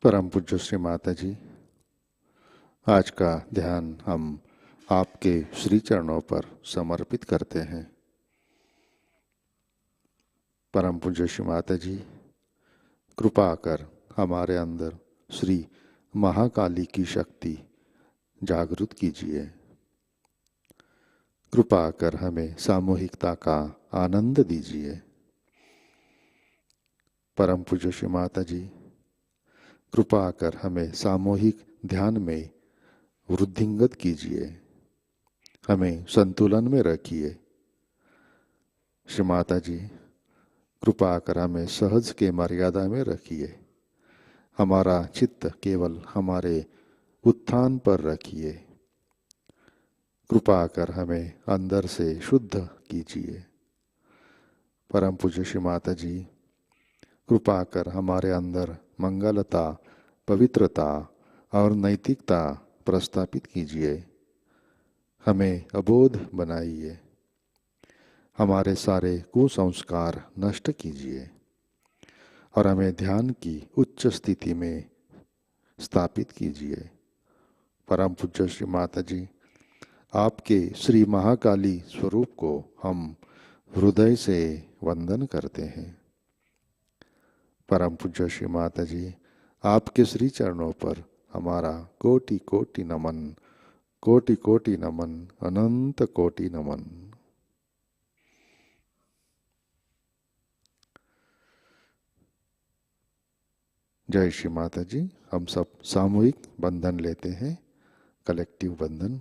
परम पूज्य श्री माता जी, आज का ध्यान हम आपके श्री चरणों पर समर्पित करते हैं। परम पूज्य श्री माता जी, कृपा कर हमारे अंदर श्री महाकाली की शक्ति जागृत कीजिए। कृपा कर हमें सामूहिकता का आनंद दीजिए। परम पूज्य श्री माता जी, कृपा कर हमें सामूहिक ध्यान में वृद्धिंगत कीजिए, हमें संतुलन में रखिए। श्री माता जी, कृपा कर हमें सहज के मर्यादा में रखिए, हमारा चित्त केवल हमारे उत्थान पर रखिए। कृपा कर हमें अंदर से शुद्ध कीजिए। परम पूज्य श्री माता जी, कृपा कर हमारे अंदर मंगलता, पवित्रता और नैतिकता प्रस्थापित कीजिए। हमें अबोध बनाइए, हमारे सारे कुसंस्कार नष्ट कीजिए और हमें ध्यान की उच्च स्थिति में स्थापित कीजिए। परम पूज्य श्री माता जी, आपके श्री महाकाली स्वरूप को हम हृदय से वंदन करते हैं। परम पूज्य श्री माता जी, आपके श्री चरणों पर हमारा कोटि कोटि नमन, कोटि कोटि नमन, अनंत कोटि नमन। जय श्री माता जी। हम सब सामूहिक बंधन लेते हैं, कलेक्टिव बंधन।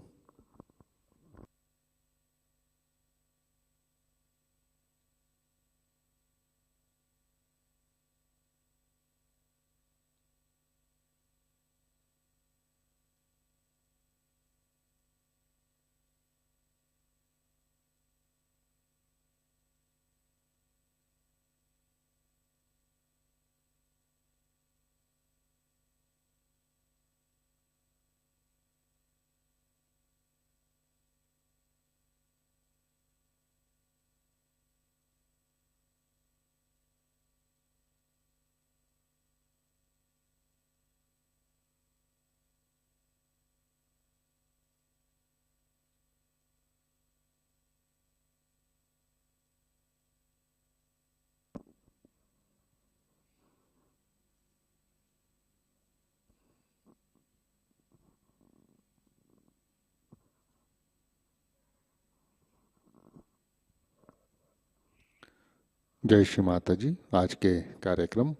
जय श्री माता जी। आज के कार्यक्रम,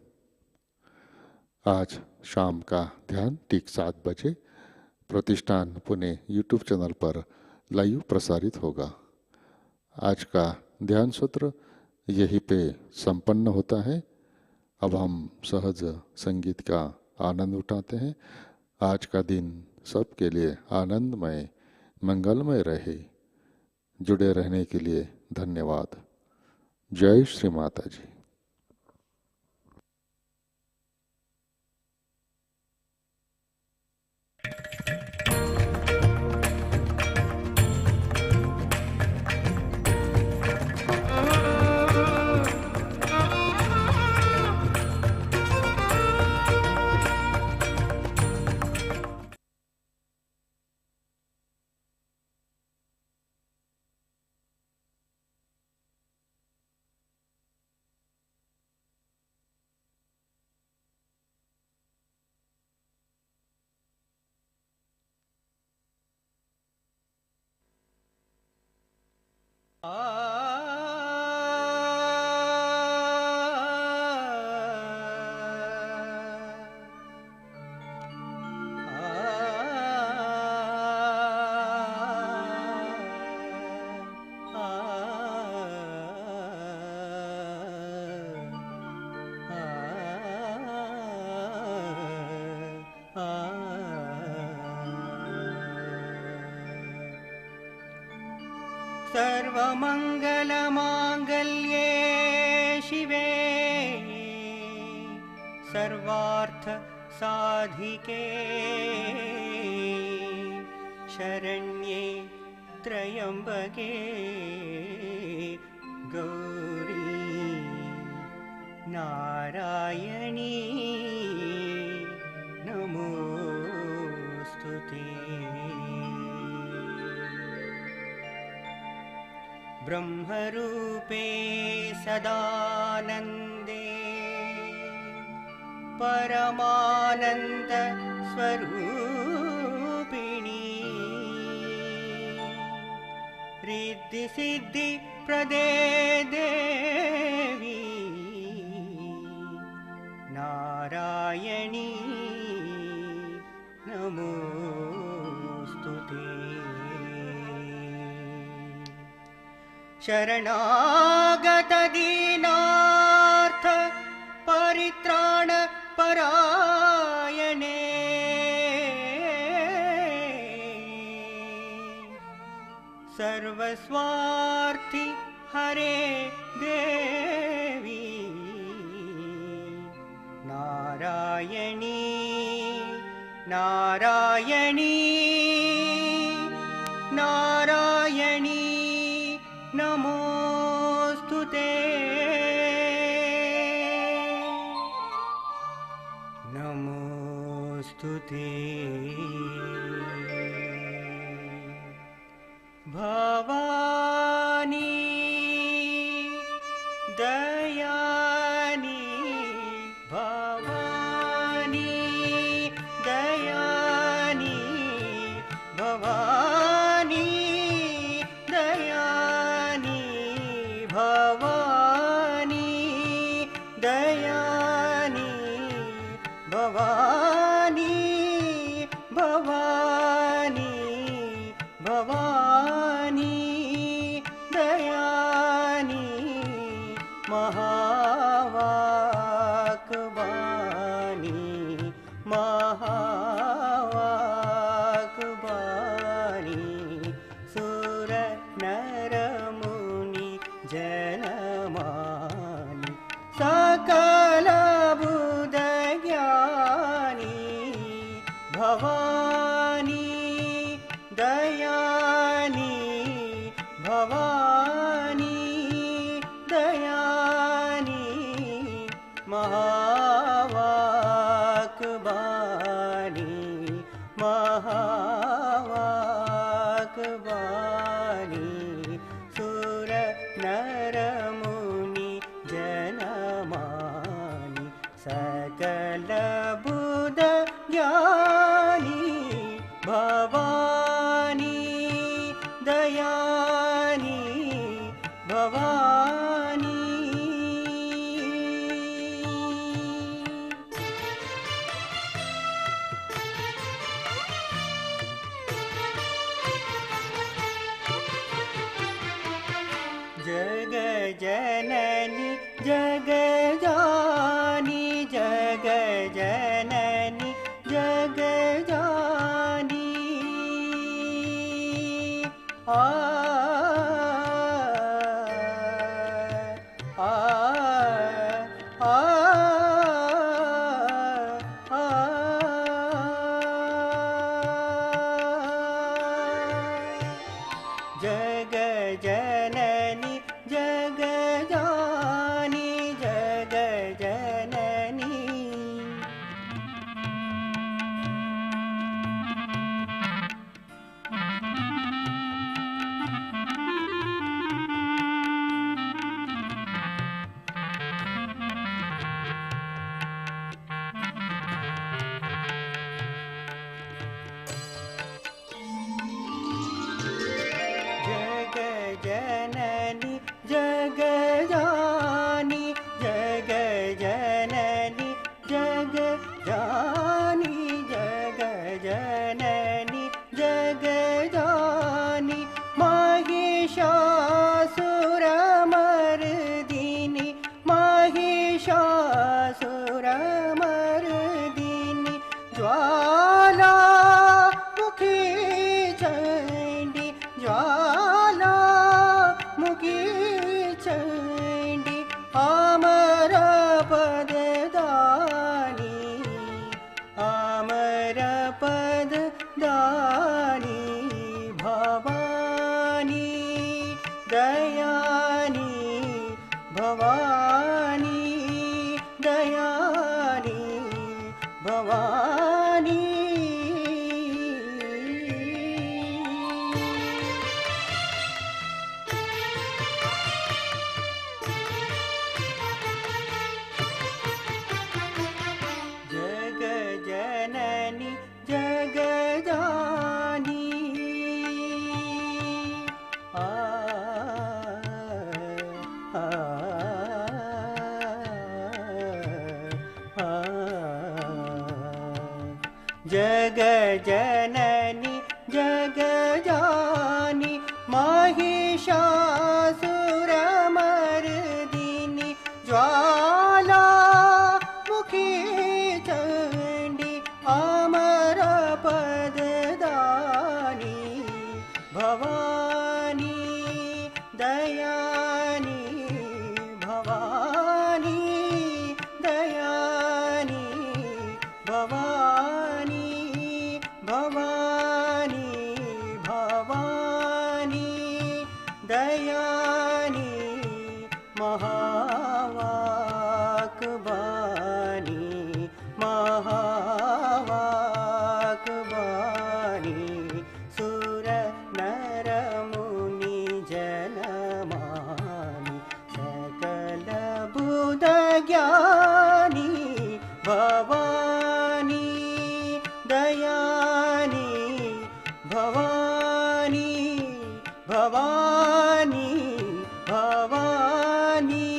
आज शाम का ध्यान ठीक 7 बजे प्रतिष्ठान पुणे यूट्यूब चैनल पर लाइव प्रसारित होगा। आज का ध्यान सत्र यहीं पे संपन्न होता है। अब हम सहज संगीत का आनंद उठाते हैं। आज का दिन सबके लिए आनंदमय, मंगलमय रहे। जुड़े रहने के लिए धन्यवाद। जय श्री माता जी। सर्वमङ्गलमाङ्गल्ये शिवे सर्वार्थ साधिके शरण्ये त्र्यम्बके गौरी नारायणी स्तुते ब्रह्मरूपे सदानन्दे परमानन्द स्वरूपिणी रिद्धि सिद्धि प्रदे देवी नारायणी नमोस्तुते शरणागत दीनार्थ परित्राण परायणे सर्वस्वार्थी हरे देवी नारायणी नारायणी नारायणी नमोस्तुते नमोस्तुते भवानी दयानी भवानी दयानी भवानी दयानी भवानी दयानी भवानी भवानी भवानी दयानी महावाक्वाणी महावाक्वाणी सुर नर मुनि जनमानि सकल बुध ज्ञानी भवानी दयानी भवानी दयानी महावाक्वाणी महावाक्वाणी सुर नर मुनि जनमानि सकल बुध ज्ञानी भवानी दयानी भवानी जग जननी जग जानी जग जननी जग जानी आ आ आ आ जग जननी जग जानी जग जननी जग जननी जग जानी जग जननी जग जानी जग जननी जग जानी महिषासुरमर्दिनी महिषासुरमर्दिनी ज्वाला मुखी चंडी ज्वाला मुखी चंडी अमर पद दानी अमर पद दानी भवानी दयानी भवानी दयानी भवानी जग जननी जगजानी महिषासुरमर्दिनी ज्वाला मुखी चण्डी अमरपददानी भवानी दयानी भवानी दयानी भवानी भवानी भवानी दयानी महावाक्बानी महावाक्बानी सुर नर मुनि जनमानि सकल बुध ज्ञानी भवानी दयानी भवानी भवानी भवानी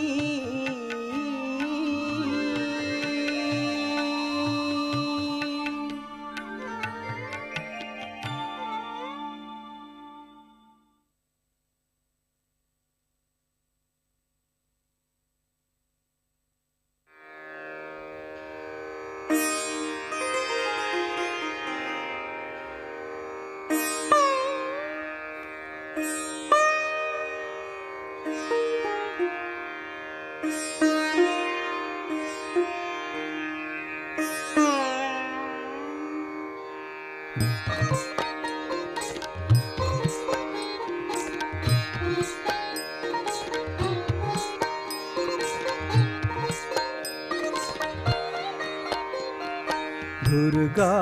दुर्गा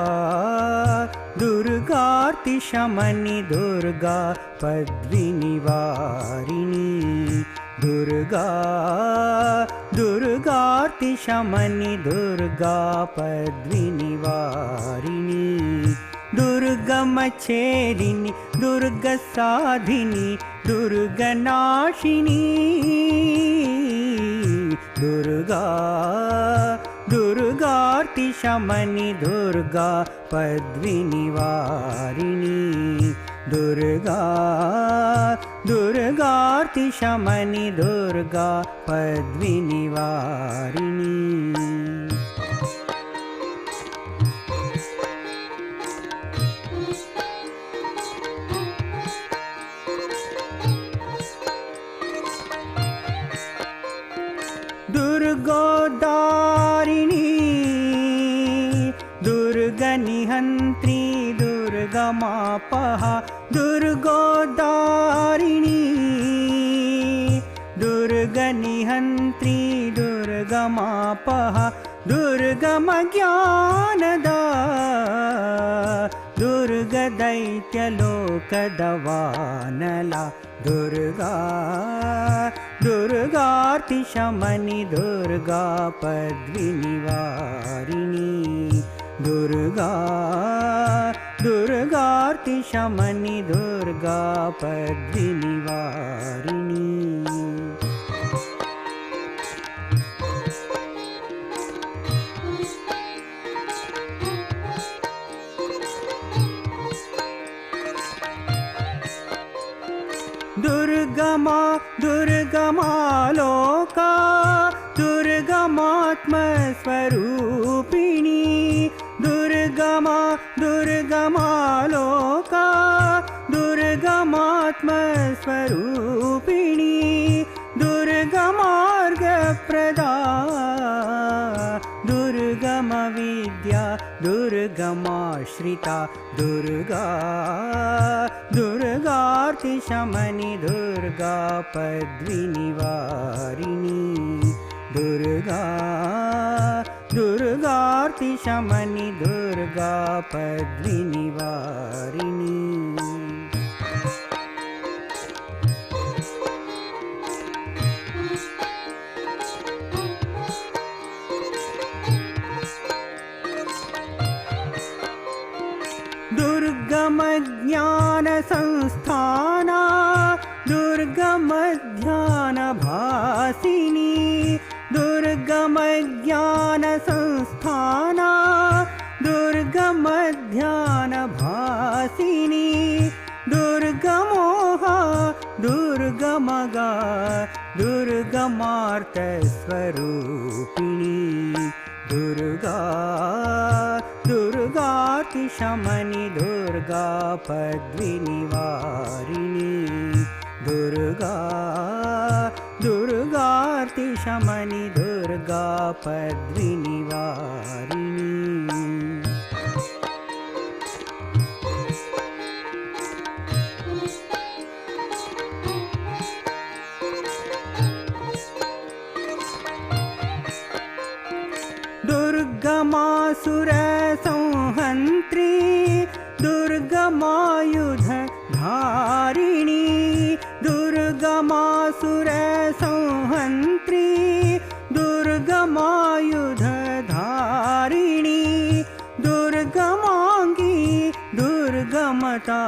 दुर्गार्ति शमनि दुर्गा पद्विनिवारिणी दुर्गा दुर्गार्ति शमनि दुर्गा पद्विनिवारिणी दुर्गमच्छेदिनी दुर्गसाधिनी दुर्गनाशिनी दुर्गा दुर्गार्ति शमनि दुर्गा पद्विनिवारिणी दुर्गा दुर्गार्ति शमनि दुर्गा पद्विनिवारिणी दुर्गोद्धारिणी दुर्गनिहन्त्री दुर्गमापहा दुर्गोद्धारिणी दुर्गनिहन्त्री दुर्गमापहा दुर्गमज्ञानदा दुर्गदैत्यलोकदवानला दुर्गा दुर्गार्ति शमनि दुर्गा पद्विनिवारिणी दुर्गा दुर्गार्ति शमनि दुर्गा पद्विनिवारिणी दुर्गमा दुर्गमालोका दुर्गमात्मस्वरूपिणी दुर्गमा दुर्गमालोका दुर्गमात्मस्वरूपिणी दुर्गमार्गप्रदा दुर्गमविद्या दुर्गमाश्रिता दुर्गा दुर्गार्ति शमनि दुर्गा पद्विनिवारिणी दुर्गा दुर्गार्ति शमनि दुर्गा पद्विनिवारिणी दुर्गमज्ञानसंस्थाना दुर्गमध्यानभासिनी दुर्गमज्ञानसंस्थाना दुर्गमध्यानभासिनी दुर्गमगा दुर्गमार्तस्वरूपिणी दुर्गा दुर्गातिशमनि दुर्गा पद्विनिवारिणी दुर्गा दुर्गातिशमनि दुर्गा पद्विनिवारिणी दुर्गमासुरसंहन्त्री दुर्गमायुधधारिणी दुर्गमासुरसंहन्त्री दुर्गमायुधधारिणी दुर्गमाङ्गी दुर्गमता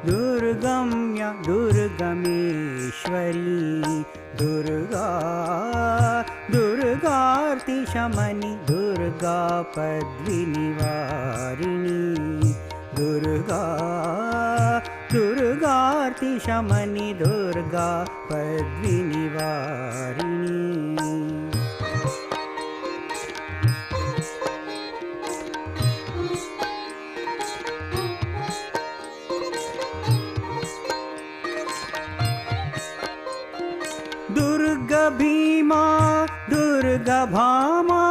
दुर्गम्य दुर्गमेश्वरी दुर्गा दुर्गार्तिशमनि दुर्गा पद्विनिवारिणी दुर्गा दुर्गार्तिशमनि दुर्गा पद्विनिवारिणी दुर्गभीमा दुर्गभामा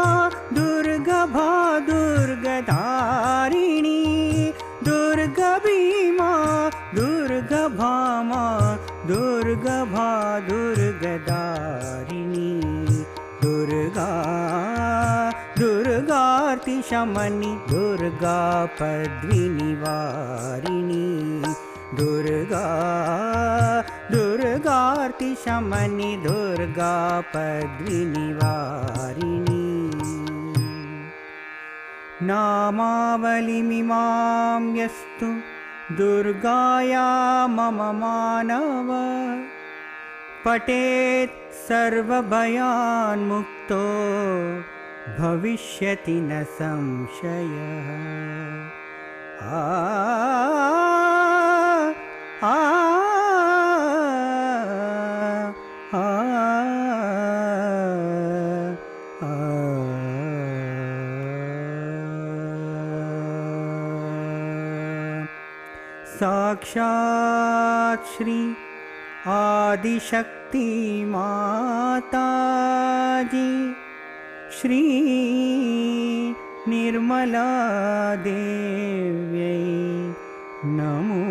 दुर्गभा दुर्गधारिणी दुर्गभीमा दुर्गभामा दुर्गभा दुर्गधारिणी दुर्गा दुर्गार्तिशमनि दुर्गा पद्विनिवारिणी दुर्गा दुर्गार्तिशमनि दुर्गा पद्विनिवारिणी नामावलिमिमां यस्तु दुर्गाया मम मानव पठेत् सर्वभयान्मुक्तो भविष्यति न संशयः साक्षात् श्री आदिशक्ति माताजी श्री निर्मला देव्यै नमो